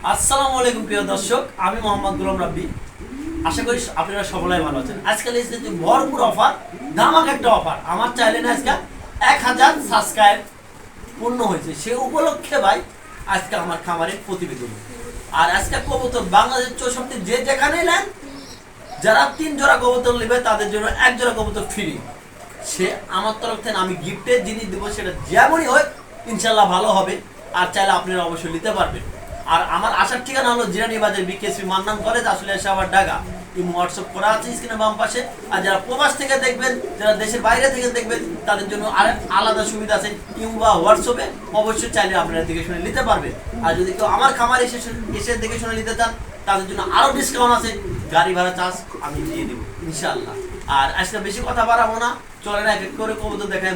আসসালামু আলাইকুম প্রিয় দর্শক, আমি মোহাম্মদ গোলাম রাব্বি। আশা করি আপনারা সকলেই ভালো আছেন। আজকাল এই যে ভরপুর অফার, ধামাক একটা অফার। আমার চ্যানেলে আজকে 1000 সাবস্ক্রাইব পূর্ণ হয়েছে, সে উপলক্ষে ভাই আজকে আমার খামারের প্রতিবেদন। আর আজকে কবুতর বাংলাদেশ 64 যে যেখানে নেন, যারা 3 জোড়া কবুতর নেবে তাদের জন্য 1 জোড়া কবুতর ফ্রি। সে আমার তরফ থেকে আমি গিফটের জিনিস দেবো, সেটা যেমনই হয় ইনশাল্লাহ ভালো হবে। আর চাইলে আপনারা অবশ্যই নিতে পারবেন। আর আমার আসার ঠিকানা হলো জিরানি বাজার বিকেএসপি মান্নান কলেজ, আসলে এসে আবার ঢাকা। এই হোয়াটসঅ্যাপ করা আছে স্ক্রিনের বাম পাশে। আর যারা প্রবাস থেকে দেখবেন, যারা দেশের বাইরে থেকে দেখবেন, তাদের জন্য আরেক আলাদা সুবিধা আছে, কিংবা হোয়াটসঅ্যাপে অবশ্যই চাইলে আপনারা দেখে শুনে নিতে পারবেন। আর যদি কেউ আমার খামার এসে দেখে শুনে নিতে চান, তাদের জন্য আরও ডিসকাউন্ট আছে, গাড়ি ভাড়া চার্জ আমি দিয়ে দেবো ইনশাআল্লাহ। আর আজকে বেশি কথা বাড়াবো না, চলে না এক এক করে কবুতর দেখায়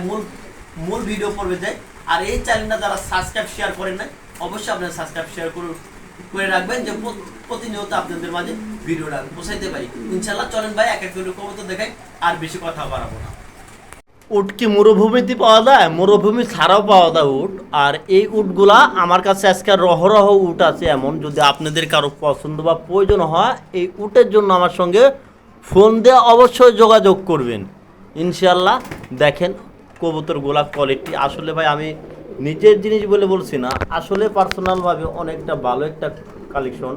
মূল ভিডিও পড়বে যায়। আর এই চ্যানেলটা যারা সাবস্ক্রাইব শেয়ার করেন না, অবশ্যই আপনারা সাবস্ক্রাইব শেয়ার করে রাখবেন, যে প্রতিনিয়ত আপনাদের মাঝে ভিডিওটা পৌঁছাইতে পারি ইনশাল্লাহ। চলেন ভাই এক এক করে কবুতর দেখাই, আর বেশি কথা বাড়াবো না। উট কি মরুভূমিতে পাওয়া যায়? মরুভূমি ছাড়াও পাওয়া যায় উট। আর এই উটগুলা আমার কাছে আজকে রহরহ উট আছে এমন। যদি আপনাদের কারো পছন্দ বা প্রয়োজন হয়, এই উটের জন্য আমার সঙ্গে ফোন দিয়ে অবশ্যই যোগাযোগ করবেন ইনশাল্লাহ। দেখেন কবুতরগুলা কোয়ালিটি আসলে ভাই আমি নিজের জিনিস বলে বলছি না, আসলে পার্সোনালভাবে অনেকটা ভালো একটা কালেকশন।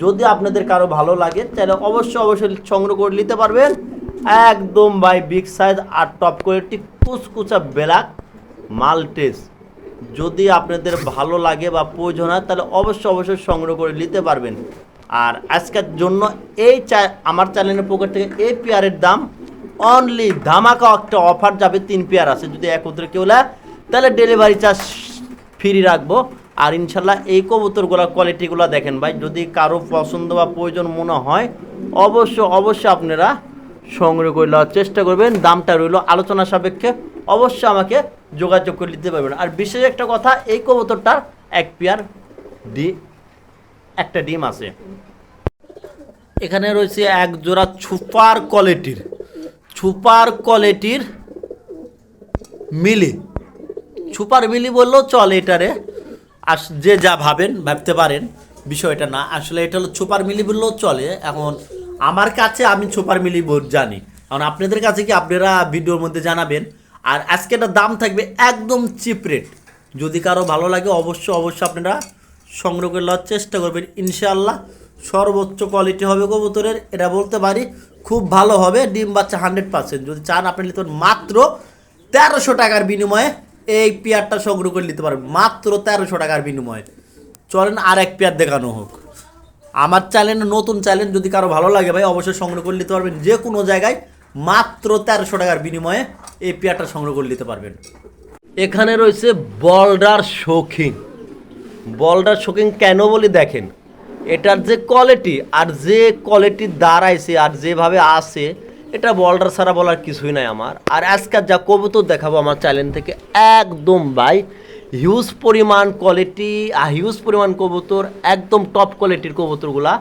যদি আপনাদের কারো ভালো লাগে তাহলে অবশ্যই সংগ্রহ করে নিতে পারবেন। একদম ভাই বিগ সাইজ আর টপ কোয়ালিটি কুচকুচা ব্ল্যাক মাল্টেস। যদি আপনাদের ভালো লাগে বা প্রয়োজন হয় তাহলে অবশ্যই সংগ্রহ করে নিতে পারবেন। আর আজকের জন্য আমার চ্যানেলের পক্ষ থেকে এই পেয়ারের দাম অনলি ধামাকা একটা অফার যাবে। 3 পেয়ার আছে, যদি একত্রে কেউ নেয় তাহলে ডেলিভারি চার্জ ফ্রি রাখবো। আর ইনশাল্লাহ এই কবুতরগুলো কোয়ালিটিগুলো দেখেন ভাই, যদি কারো পছন্দ বা প্রয়োজন মনে হয় অবশ্যই আপনারা সংগ্রহ করে নেওয়ার চেষ্টা করবেন। দামটা রইল আলোচনা সাপেক্ষে, অবশ্যই আমাকে যোগাযোগ করে নিতে পারবেন। আর বিশেষ একটা কথা, এই কবুতরটার এক পেয়ার একটা ডিম আছে। এখানে রয়েছে এক জোড়া সুপার কোয়ালিটির মিলি। সুপার মিলি বললেও চলে এটারে, আর যে যা ভাবতে পারেন বিষয়টা না, আসলে এটা হলো সুপার মিলি বললেও চলে। এখন আমার কাছে আমি সুপার মিলি জানি, কারণ আপনাদের কাছে কি আপনারা ভিডিওর মধ্যে জানাবেন। আর আজকে এটার দাম থাকবে একদম চিপ রেট। যদি কারো ভালো লাগে অবশ্যই আপনারা সংগ্রহ করে নেওয়ার চেষ্টা করবেন ইনশাআল্লাহ। সর্বোচ্চ কোয়ালিটি হবে কবুতরের, এটা বলতে পারি। খুব ভালো হবে, ডিম বাচ্চা 100%। যদি চান আপনি নিতে মাত্র 1300 টাকার বিনিময়ে এই পেয়ারটা সংগ্রহ করে নিতে পারবেন, মাত্র 1300 টাকার বিনিময়ে। চলেন আর এক পেয়ার দেখানো হোক। আমার চ্যানেল নতুন চ্যানেল, যদি কারো ভালো লাগে ভাই অবশ্যই সংগ্রহ করে নিতে পারবেন। যে কোনো জায়গায় মাত্র 1300 টাকার বিনিময়ে এই পেয়ারটা সংগ্রহ করে নিতে পারবেন। এখানে রয়েছে বল্ডার শোকিং কেন বলি দেখেন, এটার যে কোয়ালিটি আর যে কোয়ালিটির দাঁড়াইছে আর যেভাবে আসে, এটা বল্ডার ছাড়া বলার কিছুই নাই আমার। আর আজকাল যা কবুতর দেখাবো আমার চ্যানেল থেকে, একদম ভাই হিউজ পরিমাণ কোয়ালিটি আর হিউজ পরিমাণ কবুতর, একদম টপ কোয়ালিটির কবুতরগুলা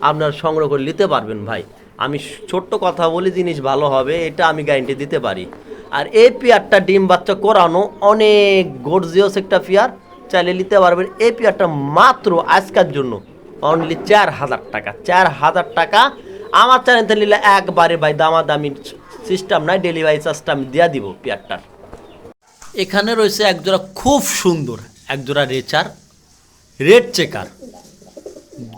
আপনার সংগ্রহ করে নিতে পারবেন ভাই। আমি ছোট্ট কথা বলি, জিনিস ভালো হবে এটা আমি গ্যারান্টি দিতে পারি। আর এই পেয়ারটা ডিম বাচ্চা করানো অনেক গর্জিয়াস একটা পেয়ার, চাইলে নিতে পারবেন। এই পেয়ারটা মাত্র আজকের জন্য অনলি 4000 টাকা। 4000 টাকা আমার চ্যানেল থেকে নিলে একবারে ভাই দামাদামি সিস্টেম নাই, ডেলিভারি চার্জটা আমি দিয়ে দিব পেয়ারটার। এখানে রয়েছে একজোড়া খুব সুন্দর একজোড়া রেড চেকার,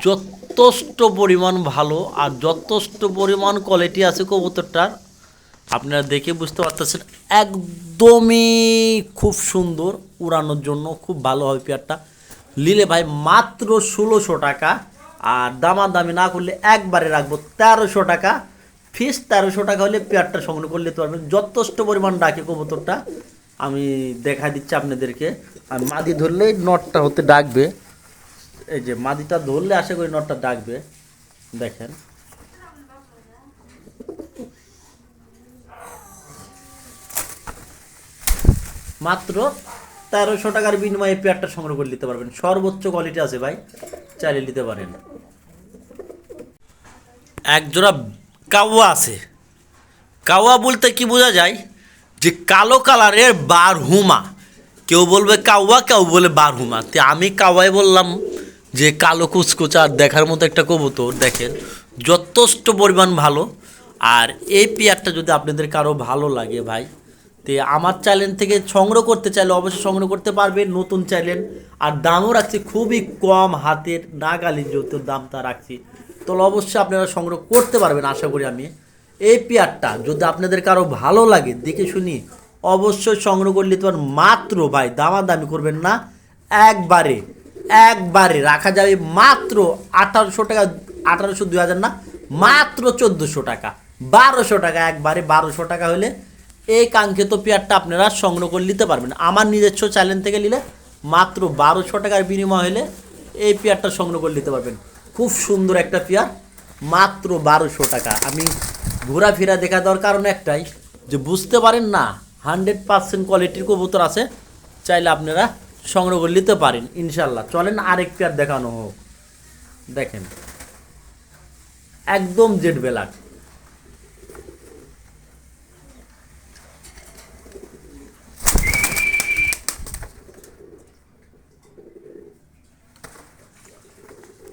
যথেষ্ট পরিমাণ ভালো আর যথেষ্ট পরিমাণ কোয়ালিটি আছে কবুতরটার। আপনারা দেখে বুঝতে পারতেছেন, একদমই খুব সুন্দর, উড়ানোর জন্য খুব ভালো হবে পেয়ারটা। নিলে ভাই মাত্র 1600 টাকা। আর দামাদামি না করলে একবারে রাখবো 1300 টাকা ফিস। 1300 টাকা হলে পেয়ারটা সংগ্রহ করে নিতে পারবেন। যথেষ্ট পরিমাণ ডাকে কবুতরটা, আমি দেখা দিচ্ছি আপনাদেরকে। আর মাদি ধরলেই নটটা হতে ডাকবে, এই যে মাদিটা ধরলে আশা করি নটটা ডাকবে। দেখেন মাত্র 1300 টাকার বিনিময়ে পেয়ারটা সংগ্রহ করে নিতে পারবেন। সর্বোচ্চ কোয়ালিটি আছে ভাই, চালিয়ে নিতে পারেন। একজোড়া কাওয়া আছে। কাওয়া বলতে কি বোঝা যায়, যে কালো কালারের বারহুমা। কেউ বলবে কাওয়া, কেউ বলে বারহুমা। তো আমি কাওয়াই বললাম, যে কালো কুচকুচা দেখার মতো একটা কবুতর দেখেন, যথেষ্ট পরিমাণ ভালো। আর এই পেয়ারটা যদি আপনাদের কারো ভালো লাগে ভাই, তে আমার চ্যানেল থেকে সংগ্রহ করতে চাইলে অবশ্যই সংগ্রহ করতে পারবেন, নতুন চ্যানেল। আর দামও রাখছি খুবই কম, হাতের নাগালের যত দামটা রাখছি, তাহলে অবশ্যই আপনারা সংগ্রহ করতে পারবেন আশা করি আমি। এই পেয়ারটা যদি আপনাদের কারো ভালো লাগে দেখে শুনি অবশ্যই সংগ্রহ করে নিতে পারেন। মাত্র ভাই দামাদামি করবেন না, একবারে একবারে রাখা যাবে মাত্র 1800 টাকা, 1800 2000 না, মাত্র 1400 টাকা, 1200 টাকা, একবারে 1200 টাকা হলে এই কাঙ্ক্ষিত পেয়ারটা আপনারা সংগ্রহ করে নিতে পারবেন। আমার নিজস্ব চ্যানেল থেকে নিলে মাত্র 1200 টাকার বিনিময় হলে এই পেয়ারটা সংগ্রহ করে নিতে পারবেন। খুব সুন্দর একটা পেয়ার, মাত্র 1200 টাকা। আমি ঘোরাফেরা দেখা দেওয়ার কারণ একটাই, যে বুঝতে পারেন না 100% কোয়ালিটির কবুতর আছে, চাইলে আপনারা সংগ্রহ করে নিতে পারেন ইনশাল্লাহ। চলেন আরেক পেয়ার দেখানো হোক। দেখেন একদম জেড ব্ল্যাক,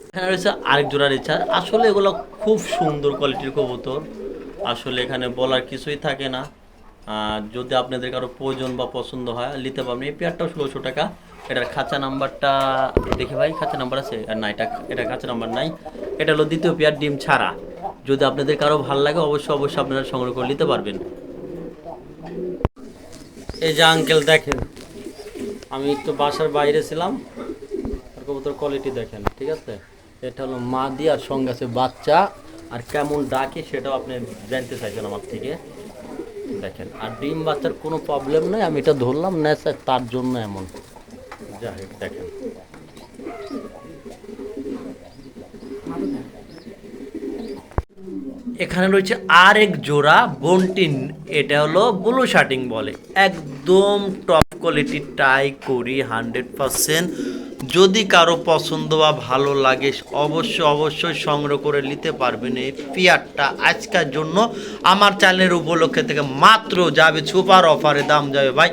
এখানে রয়েছে আরেক জোড়া রেচার। আসলে এগুলো খুব সুন্দর কোয়ালিটির কবুতর, আসলে এখানে বলার কিছুই থাকে না। যদি আপনাদের কারো প্রয়োজন বা পছন্দ হয় নিতে পারবেন। এই পেয়ারটাও 1600 টাকা। এটার খাঁচা নাম্বারটা দেখে ভাই, খাঁচা নাম্বার আছে আর না, এটা খাঁচা নাম্বার নাই। এটা হলো দ্বিতীয় পেয়ার, ডিম ছাড়া। যদি আপনাদের কারো ভালো লাগে অবশ্যই আপনারা সংগ্রহ করে নিতে পারবেন। এই যে আঙ্কেল দেখেন, আমি একটু বাসার বাইরে ছিলাম, আর কবুতর কোয়ালিটি দেখেন, ঠিক আছে। এটা হলো মাদি আর সঙ্গে আছে বাচ্চা, আর কেমন ডাকে সেটাও আপনি জানতে চাইছেন আমার থেকে, দেখেন। আর ডিম বাচ্চার কোনো প্রবলেম নেই, আমি এটা ধরলাম না স্যার, তার জন্য এমন। যাই হোক দেখেন, এখানে রয়েছে আরেক জোড়া বন্টিন, এটা হলো ব্লু শার্টিং বলে, একদম টপ কোয়ালিটি টাই করি 100%। যদি কারো পছন্দ বা ভালো লাগে অবশ্যই সংগ্রহ করে নিতে পারবেন। এই পেয়ারটা আজকের জন্য আমার চ্যানেলের উপলক্ষে থেকে মাত্র যাবে সুপার অফারে, দাম যাবে ভাই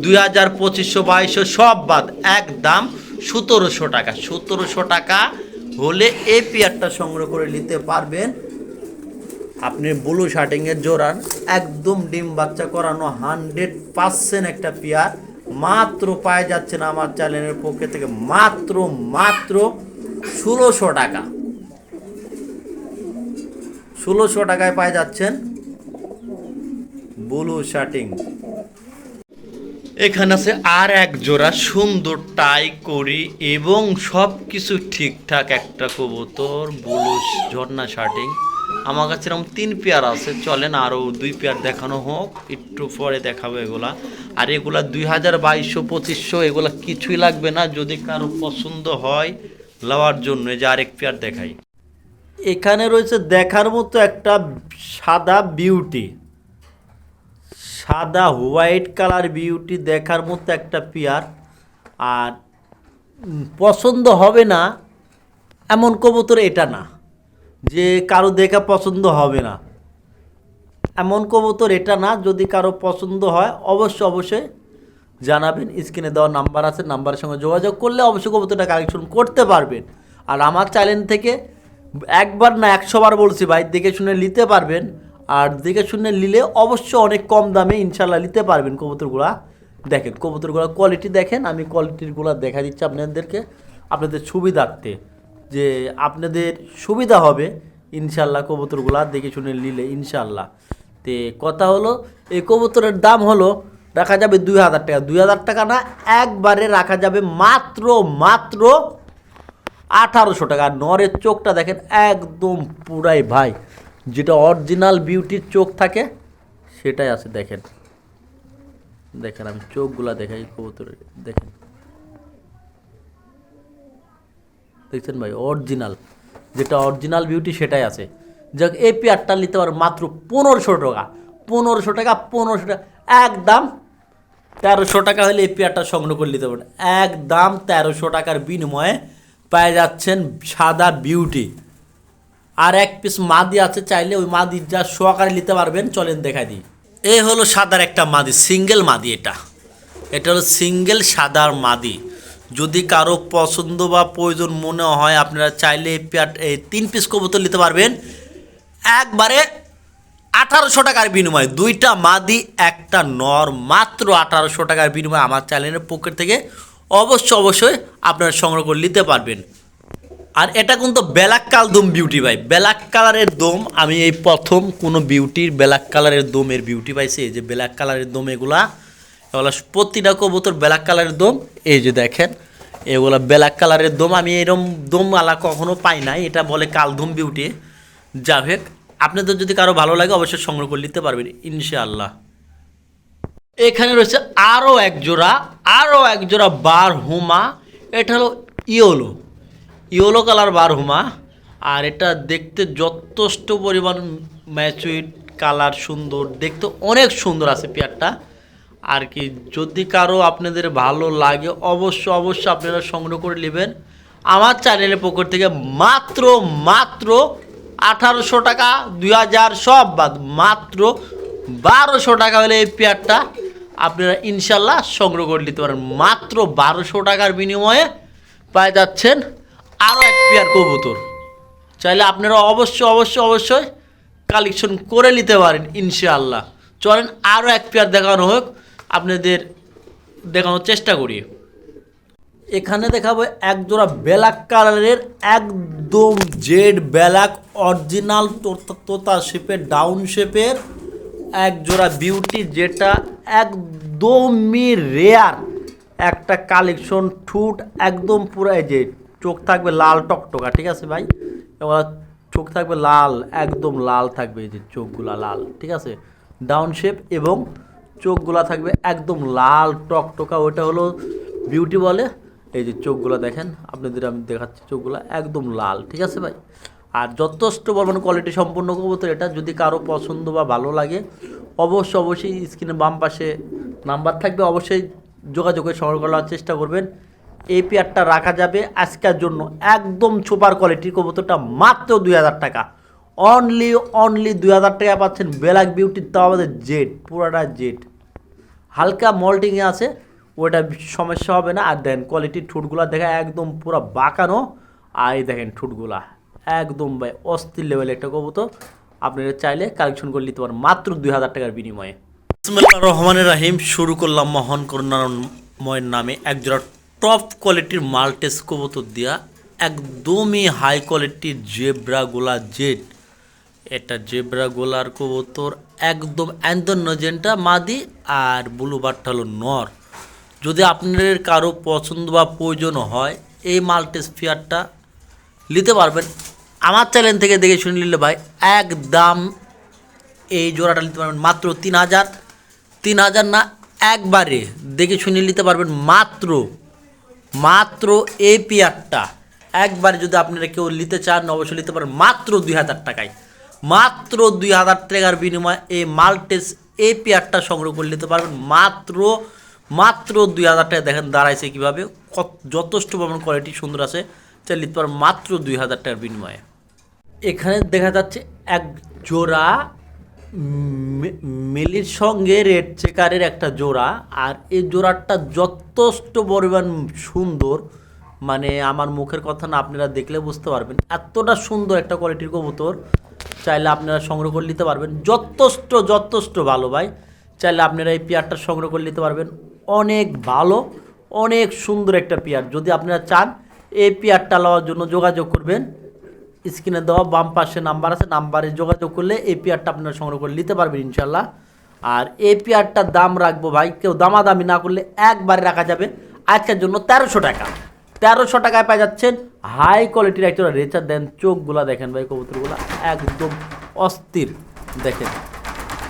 2000, 2500, 2200 সব বাদ, এক দাম 1700 টাকা। 1700 টাকা হলে এই পেয়ারটা সংগ্রহ করে নিতে পারবেন। আপনি ব্লু শার্টিংয়ের জোড়ার একদম ডিম বাচ্চা করানো 100% একটা পেয়ার মাত্র পায়ে যাচ্ছেন আমার চ্যানেলের পক্ষে থেকে মাত্র 1600 টাকা। 1600 টাকায় পায়ে যাচ্ছেন ব্লু শার্টিং। এখানে আছে আর এক জোড়া সুন্দর টাই করি এবং সব কিছু ঠিকঠাক একটা কবুতর, ব্লু ঝর্ণা শার্টিং। আমার কাছে এরকম 3 পেয়ার আছে, চলেন আরও 2 পেয়ার দেখানো হোক, একটু পরে দেখাবো এগুলা। আর এগুলা 2000, 2200, 2500 এগুলা কিছুই লাগবে না, যদি কারো পছন্দ হয় লওয়ার জন্য। যে আরেক পেয়ার দেখাই, এখানে রয়েছে দেখার মতো একটা সাদা বিউটি, সাদা হোয়াইট কালার বিউটি, দেখার মতো একটা পেয়ার। আর পছন্দ হবে না এমন কবুতর এটা না, যে কারো দেখা পছন্দ হবে না এমন কবুতর এটা না। যদি কারো পছন্দ হয় অবশ্যই জানাবেন। স্ক্রিনে দেওয়া নাম্বার আছে, নাম্বারের সঙ্গে যোগাযোগ করলে অবশ্যই কবুতরটা কালেকশন করতে পারবেন। আর আমার চ্যানেল থেকে একবার না 100 বার বলছি ভাই, দেখে শুনে নিতে পারবেন। আর দেখে শুনে নিলে অবশ্যই অনেক কম দামে ইনশাল্লাহ নিতে পারবেন কবুতরগুলা। দেখেন কবুতরগুলা কোয়ালিটি দেখেন, আমি কোয়ালিটিরগুলো দেখা দিচ্ছি আপনাদেরকে, আপনাদের সুবিধার্থে, যে আপনাদের সুবিধা হবে ইনশাল্লাহ কবুতরগুলা দেখে শুনে নিলে ইনশাল্লাহ। তে কথা হলো এই কবুতরের দাম হলো রাখা যাবে 2000 টাকা। 2000 টাকা না, একবারে রাখা যাবে মাত্র 1800 টাকা। নরের চোখটা দেখেন একদম পুরাই ভাই, যেটা অরিজিনাল বিউটির চোখ থাকে সেটাই আছে। দেখেন দেখেন আমি চোখগুলা দেখাই কবুতরের, দেখেন দেখছেন ভাই, অরিজিনাল, যেটা অরিজিনাল বিউটি সেটাই আছে। যাক এই পেয়ারটা নিতে পারো মাত্র 1500 টাকা। 1500 টাকা, 1500 টাকা, একদম 1300 টাকা হলে এই পেয়ারটা সংগ্রহ করে নিতে পারেন। একদম 1300 টাকার বিনিময়ে পেয়ে যাচ্ছেন সাদা বিউটি। আর এক পিস মাদি আছে, চাইলে ওই মাদি যা সহকারে নিতে পারবেন। চলেন দেখাই দিই। এই হলো সাদার একটা মাদি, সিঙ্গেল মাদি, এটা হলো সিঙ্গেল সাদার মাদি। যদি কারো পছন্দ বা প্রয়োজন মনে হয় আপনারা চাইলে এই 3 পিস কবুতর নিতে পারবেন একবারে 1800 টাকার বিনিময়ে। 2টা মাদি একটা নর মাত্র 1800 টাকার বিনিময়ে আমার চ্যানেলের পক্ষ থেকে অবশ্যই আপনারা সংগ্রহ করে নিতে পারবেন। আর এটা কিন্তু ব্ল্যাক কালদম বিউটি ভাই, ব্ল্যাক কালারের দম আমি এই প্রথম কোনো বিউটির ব্ল্যাক কালারের দমের বিউটি পাইছি। এই যে ব্ল্যাক কালারের দম এগুলা প্রতিটা কবুতর ব্ল্যাক কালারের দম। এই যে দেখেন এগুলা ব্ল্যাক কালারের দম, আমি এরকম দম আলা কখনো পাই নাই, এটা বলে কালদম বিউটি। যা হোক আপনাদের যদি কারো ভালো লাগে অবশ্যই সংগ্রহ করে নিতে পারবেন ইনশাআল্লাহ। এখানে রয়েছে আরও এক জোড়া বারহুমা। এটা হলো ইয়েলো কালার বারহুমা, আর এটা দেখতে যথেষ্ট পরিমাণ ম্যাচুইড কালার, সুন্দর দেখতে, অনেক সুন্দর আছে পেয়ারটা। আর কি যদি কারো আপনাদের ভালো লাগে অবশ্যই আপনারা সংগ্রহ করে নেবেন আমার চ্যানেলের পক্ষ থেকে। মাত্র 1800 টাকা, 2000 সব বাদ, মাত্র 1200 টাকা হলে এই পেয়ারটা আপনারা ইনশাল্লাহ সংগ্রহ করে নিতে পারেন। মাত্র 1200 টাকার বিনিময়ে পাই যাচ্ছেন আরও এক পেয়ার কবুতর। চাইলে আপনারা অবশ্যই কালেকশন করে নিতে পারেন ইনশাআল্লাহ। চলেন আরও এক পেয়ার দেখানো হোক, আপনাদের দেখানোর চেষ্টা করি। এখানে দেখাবো এক জোড়া ব্ল্যাক কালারের একদম জেড ব্ল্যাক অরিজিনাল তোতা শেপের ডাউন শেপের এক জোড়া বিউটি, যেটা একদমই রেয়ার একটা কালেকশন। ঠুট একদম পুরো যে চোখ থাকবে লাল টকটকা, ঠিক আছে ভাই, এবার চোখ থাকবে লাল, একদম লাল থাকবে, এই যে চোখগুলা লাল, ঠিক আছে, ডাউন শেপ এবং চোখগুলা থাকবে একদম লাল টকটকা, ওটা হলো বিউটি বলে। এই যে চোখগুলো দেখেন আপনাদের আমি দেখাচ্ছি, চোখগুলো একদম লাল, ঠিক আছে ভাই। আর যথেষ্ট পরিমাণ কোয়ালিটি সম্পূর্ণ কবুতর এটা। যদি কারো পছন্দ বা ভালো লাগে অবশ্যই স্ক্রিনের বাম পাশে নাম্বার থাকবে, অবশ্যই যোগাযোগের সংগ্রহ করার চেষ্টা করবেন। এই পেয়ারটা রাখা যাবে আজকের জন্য একদম সুপার কোয়ালিটির কবুতরটা মাত্র 2000 টাকা, অনলি 2000 টাকা পাচ্ছেন ব্ল্যাক বিউটি, তাও আমাদের জেড, পুরাটা জেড, হালকা মল্টিংয়ে আছে, ওটা সমস্যা হবে না। আর দেখেন কোয়ালিটির ঠুটগুলা দেখা একদম পুরো বাঁকানো, আর এই দেখেন ঠুটগুলা একদম ভাই অস্থির লেভেল একটা কবুতর। আপনারা চাইলে কালেকশন করে নিতে পারেন মাত্র 2000 টাকার বিনিময়ে। বিসমিল্লাহির রহমানির রহিম। শুরু করলাম মহান করুণাময়ের নামে একজোড়া টপ কোয়ালিটির মাল্টেস কবুতর দিয়া, একদমই হাই কোয়ালিটির জেব্রা গোলা জেড। এটা জেব্রা গোলার কবুতর, একদম অ্যান্ডোনজেন্টা মাদি আর ব্লু বারটা হলো নর। যদি আপনাদের কারো পছন্দ বা প্রয়োজন হয় এই মাল্টেস পেয়ারটা নিতে পারবেন আমার চ্যানেল থেকে দেখে শুনে নিলে ভাই, একদম এই জোড়াটা নিতে পারবেন মাত্র 3000 না, একবারে দেখে শুনে নিতে পারবেন মাত্র এই পেয়ারটা একবারে। যদি আপনারা কেউ নিতে চান অবশ্যই নিতে পারেন মাত্র 2000 টাকায়, মাত্র 2000 টাকার বিনিময়ে এই মাল্টেস এই পেয়ারটা সংগ্রহ করে নিতে পারবেন মাত্র 2000 টাকা। দেখেন দাঁড়াইছে কীভাবে, যথেষ্ট পরিমাণ কোয়ালিটি সুন্দর আছে, চাইলে নিতে পারবেন মাত্র 2000 টাকার বিনিময়ে। এখানে দেখা যাচ্ছে এক জোড়া মিলির সঙ্গে রেড চেকারের একটা জোড়া, আর এই জোড়াটা যথেষ্ট পরিমাণ সুন্দর, মানে আমার মুখের কথা না, আপনারা দেখলে বুঝতে পারবেন এতটা সুন্দর একটা কোয়ালিটির কবুতর। চাইলে আপনারা সংগ্রহ করে নিতে পারবেন, যথেষ্ট ভালো ভাই। চাইলে আপনারা এই পেয়ারটা সংগ্রহ করে নিতে পারবেন, অনেক ভালো, অনেক সুন্দর একটা পেয়ার। যদি আপনারা চান এই পেয়ারটা নেওয়ার জন্য যোগাযোগ করবেন, স্ক্রিনে দেওয়া বাম পাশে নাম্বার আছে, নাম্বারে যোগাযোগ করলে এই পেয়ারটা আপনারা সংগ্রহ করে নিতে পারবেন ইনশাল্লাহ। আর এই পেয়ারটার দাম রাখবো ভাই, কেউ দামাদামি না করলে একবারে রাখা যাবে আজকের জন্য 1300 টাকা। 1300 টাকায় পাই যাচ্ছেন হাই কোয়ালিটির একটা রেচার। দেন চোখগুলা দেখেন ভাই, কবুতরগুলা একদম অস্থির দেখেন।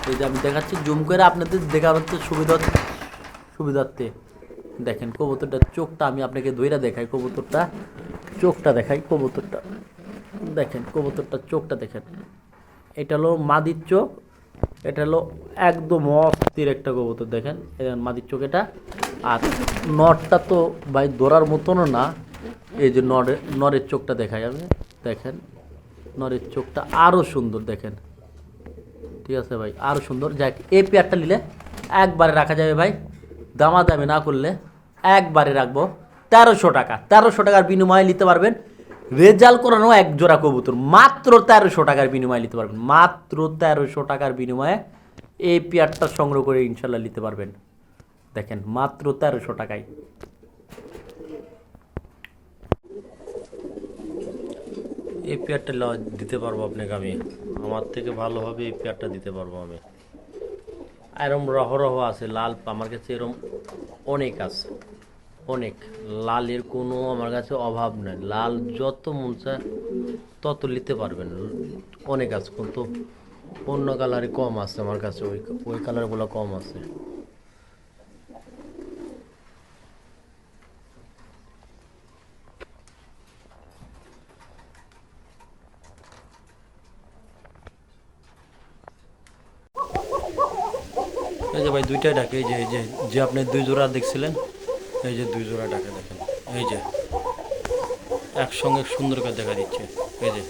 এই যে আমি দেখাচ্ছি জুম করে আপনাদের দেখা হচ্ছে সুবিধার্থে দেখেন কবুতরটার চোখটা আমি আপনাকে ধইরা দেখাই, কবুতরটা চোখটা দেখাই, কবুতরটা দেখেন, কবুতরটার চোখটা দেখেন, এটা হলো মাদির চোখ, এটা হলো একদম অস্থির একটা কবুতর দেখেন, মাদির চোখ এটা। আর নরটা তো ভাই ধরার মতনও না, এই যে নরের চোখটা দেখা যাবে, দেখেন নরের চোখটা আরও সুন্দর দেখেন, ঠিক আছে ভাই, আরও সুন্দর। যাক এই পেয়ারটা নিলে একবারে রাখা যাবে ভাই, দামাদামি না করলে একবারে রাখবো 1300 টাকা। 1300 টাকার বিনিময়ে নিতে পারবেন রেজাল্ট করানো এক জোড়া কবুতর, মাত্র 1300 টাকার বিনিময়ে নিতে পারবেন, মাত্র 1300 টাকার বিনিময়ে এই পেয়ারটা সংগ্রহ করে ইনশাল্লাহ নিতে পারবেন। দেখেন মাত্র 1300 টাকায়। এই পেয়ারটা দিতে পারবো আপনাকে আমি, আমার থেকে ভালোভাবে এই পেয়ারটা দিতে পারবো আমি। এরম রহ আছে লাল, আমার কাছে এরম অনেক আছে, অনেক লালের কোনো আমার কাছে অভাব নেই। লাল যত মন চায় তত নিতে পারবেন, অনেক আছে, কিন্তু অন্য কালারে কম আছে আমার কাছে, ওই কালারগুলো কম আছে। এই যে ভাই দুইটাই ডাকে, এই যে এই যে যে আপনি 2 জোড়া দেখছিলেন, এই যে 2 জোড়া ডাকে দেখেন, এই যে একসঙ্গে সুন্দর করে দেখা দিচ্ছে, এই যে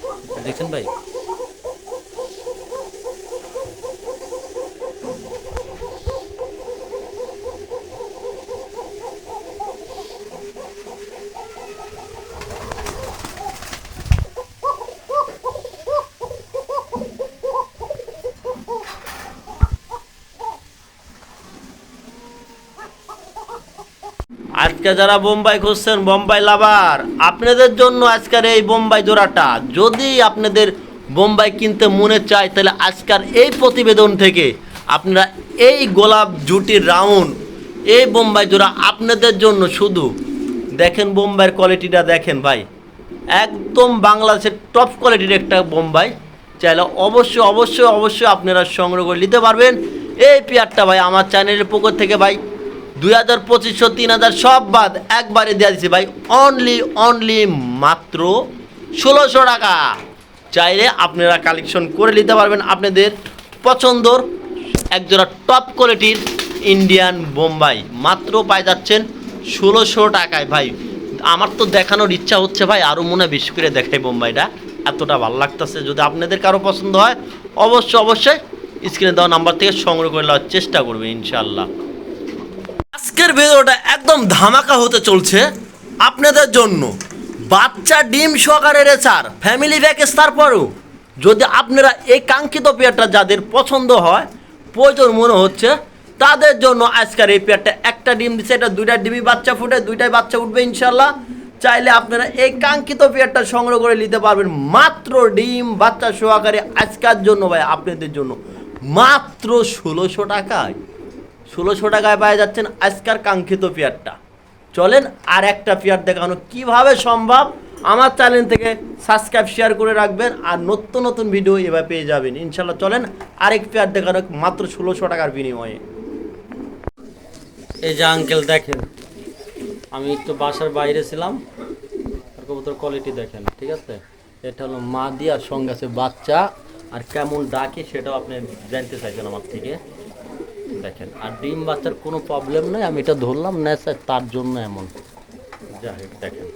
দেখছেন ভাই। আজকে যারা বোম্বাই খুঁজছেন, বোম্বাই লাভার, আপনাদের জন্য আজকের এই বোম্বাই জোড়াটা। যদি আপনাদের বোম্বাই কিনতে মনে চায় তাহলে আজকের এই প্রতিবেদন থেকে আপনারা এই গোলাপ জুটির রাউন্ড এই বোম্বাই জোড়া আপনাদের জন্য। শুধু দেখেন বোম্বাইয়ের কোয়ালিটিটা দেখেন ভাই, একদম বাংলাদেশের টপ কোয়ালিটির একটা বোম্বাই। চাইলে অবশ্যই অবশ্যই অবশ্যই আপনারা সংগ্রহ করে নিতে পারবেন এই পেয়ারটা ভাই। আমার চ্যানেলের পক্ষ থেকে ভাই 2000, 2500, 3000 সব বাদ একবারে দেওয়া দিচ্ছি ভাই, অনলি মাত্র 1600 টাকা। চাইলে আপনারা কালেকশন করে নিতে পারবেন আপনাদের পছন্দর একজোড়া টপ কোয়ালিটির ইন্ডিয়ান বোম্বাই, মাত্র পাই যাচ্ছেন 1600 টাকায় ভাই। আমার তো দেখানোর ইচ্ছা হচ্ছে ভাই, আরও মনে বেশি করে দেখাই বোম্বাইটা, এতটা ভালো লাগতেছে। যদি আপনাদের কারো পছন্দ হয় অবশ্যই অবশ্যই স্ক্রিনে দেওয়া নাম্বার থেকে সংগ্রহ করে নেওয়ার চেষ্টা করবেন ইনশাল্লাহ। আজকের ভিডিওটা একদম ধামাকা হতে চলছে আপনাদের জন্য। বাচ্চা ডিম সহকারে রেচার ফ্যামিলি প্যাকেজ। তারপরেও যদি আপনারা এই কাঙ্ক্ষিত পেয়ারটা যাদের পছন্দ হয়, প্রয়োজন মনে হচ্ছে, তাদের জন্য আজকের এই পেয়ারটা একটা ডিম দিচ্ছে, এটা 2টা ডিমই বাচ্চা ফুটে, 2টাই বাচ্চা উঠবে ইনশাল্লাহ। চাইলে আপনারা এই কাঙ্ক্ষিত পেয়ারটা সংগ্রহ করে নিতে পারবেন মাত্র ডিম বাচ্চা সহকারে আজকের জন্য ভাই, আপনাদের জন্য মাত্র 1600 টাকায়। 1600 টাকায় পাওয়া যাচ্ছেন আজকের কাঙ্ক্ষিত পেয়ারটা। চলেন আর একটা পেয়ার দেখানো কিভাবে সম্ভব, আমার চ্যানেল থেকে সাবস্ক্রাইব শেয়ার করে রাখবেন, আর নতুন নতুন ভিডিও এভাবে পেয়ে যাবেন ইনশাল্লাহ। চলেন আরেক পেয়ার দেখানো মাত্র 1600 টাকার বিনিময়ে। এই যে আঙ্কেল দেখেন, আমি একটু বাসার বাইরে ছিলাম, কবুতর কোয়ালিটি দেখেন, ঠিক আছে। এটা হলো মাদি আর সঙ্গে আছে বাচ্চা, আর কেমন ডাকে সেটাও আপনি জানতে চাইছেন আমার থেকে। দেখেন, আর ডিম বাচ্চার কোনো প্রবলেম নেই, আমি এটা ধরলাম না স্যার, তার জন্য এমন। যাই হোক দেখেন।